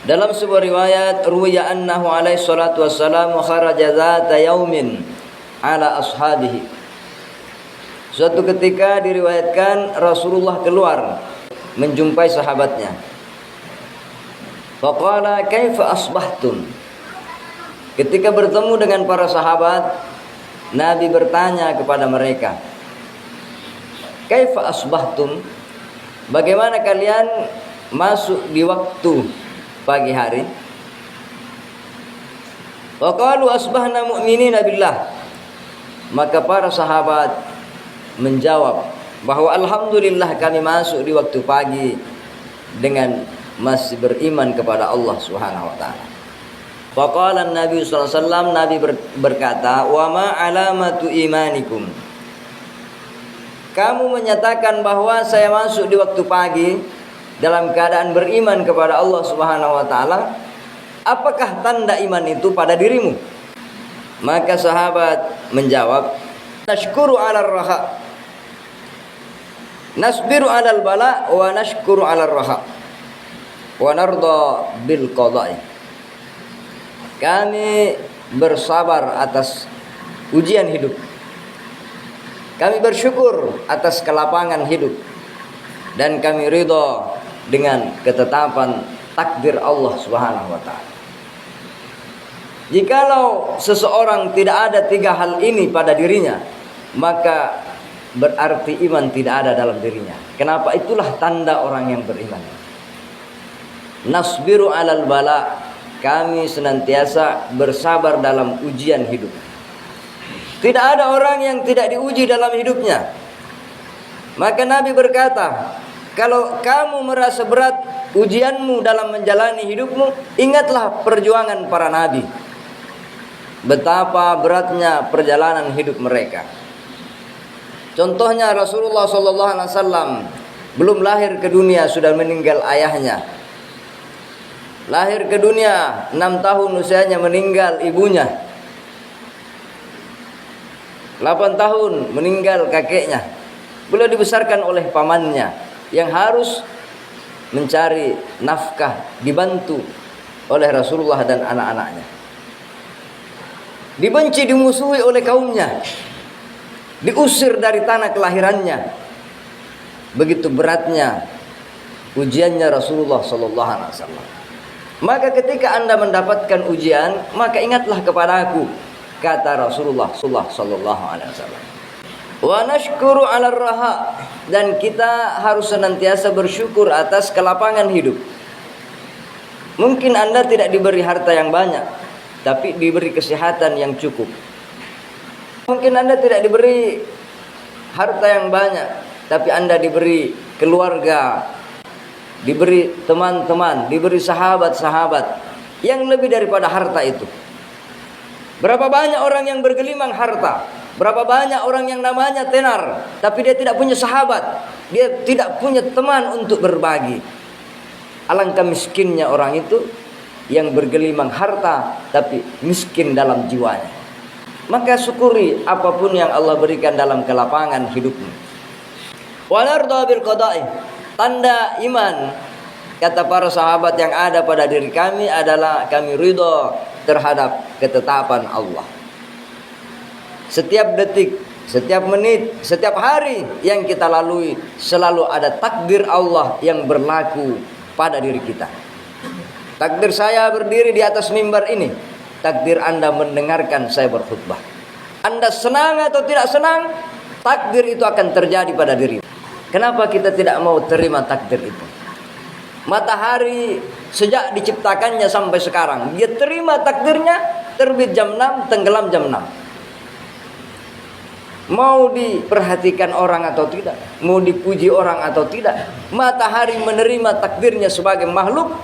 Dalam sebuah riwayat, ruwiya annahu alaihi salatu wassalam kharaja dzata yaumin ala ashabihi. Suatu ketika diriwayatkan Rasulullah keluar menjumpai sahabatnya. Faqala kaifa asbahtum? Ketika bertemu dengan para sahabat, Nabi bertanya kepada mereka, kaifa asbahtum? Bagaimana kalian masuk di waktu pagi hari? Waqalu asbahna mu'minina billah. Maka para sahabat menjawab bahwa alhamdulillah kami masuk di waktu pagi dengan masih beriman kepada Allah Subhanahu wa taala. Faqala Nabi sallallahu alaihi wasallam, Nabi berkata, "Wa ma alamatu imanikum?" Kamu menyatakan bahwa saya masuk di waktu pagi dalam keadaan beriman kepada Allah Subhanahu wa taala. Apakah tanda iman itu pada dirimu? Maka sahabat menjawab, nashkuru 'alal raha. Nasbiru 'alal bala wa nashkuru 'alal raha. Wa narda bil qada'i. Kami bersabar atas ujian hidup. Kami bersyukur atas kelapangan hidup. Dan kami ridha dengan ketetapan takdir Allah Subhanahu wa taala. Jikalau seseorang tidak ada tiga hal ini pada dirinya, maka berarti iman tidak ada dalam dirinya. Kenapa? Itulah tanda orang yang beriman. Nasbiru 'alal bala. Kami senantiasa bersabar dalam ujian hidup. Tidak ada orang yang tidak diuji dalam hidupnya. Maka Nabi berkata, kalau kamu merasa berat ujianmu dalam menjalani hidupmu, ingatlah perjuangan para nabi. Betapa beratnya perjalanan hidup mereka. Contohnya Rasulullah SAW belum lahir ke dunia sudah meninggal ayahnya. Lahir ke dunia 6 tahun usianya meninggal ibunya. 8 tahun meninggal kakeknya. Beliau dibesarkan oleh pamannya yang harus mencari nafkah, dibantu oleh Rasulullah dan anak-anaknya. Dibenci, dimusuhi oleh kaumnya, diusir dari tanah kelahirannya. Begitu beratnya ujiannya Rasulullah SAW. Maka ketika Anda mendapatkan ujian, maka ingatlah kepadaku, kata Rasulullah SAW. Wa nashkuru 'alal raha. Dan kita harus senantiasa bersyukur atas kelapangan hidup. Mungkin Anda tidak diberi harta yang banyak, tapi diberi kesehatan yang cukup. Mungkin Anda tidak diberi harta yang banyak, tapi Anda diberi keluarga, diberi teman-teman, diberi sahabat-sahabat yang lebih daripada harta itu. Berapa banyak orang yang bergelimang harta, berapa banyak orang yang namanya tenar, tapi dia tidak punya sahabat, dia tidak punya teman untuk berbagi. Alangkah miskinnya orang itu yang bergelimang harta tapi miskin dalam jiwanya. Maka syukuri apapun yang Allah berikan dalam kelapangan hidupmu. Wa narda bil qada'i. Tanda iman, kata para sahabat, yang ada pada diri kami adalah kami ridha terhadap ketetapan Allah. Setiap detik, setiap menit, setiap hari yang kita lalui, selalu ada takdir Allah yang berlaku pada diri kita. Takdir saya berdiri di atas mimbar ini, takdir Anda mendengarkan saya berkhutbah. Anda senang atau tidak senang, takdir itu akan terjadi pada diri. Kenapa kita tidak mau terima takdir itu? Matahari sejak diciptakannya sampai sekarang, dia terima takdirnya, terbit jam 6, tenggelam jam 6. Mau diperhatikan orang atau tidak, mau dipuji orang atau tidak, matahari menerima takdirnya sebagai makhluk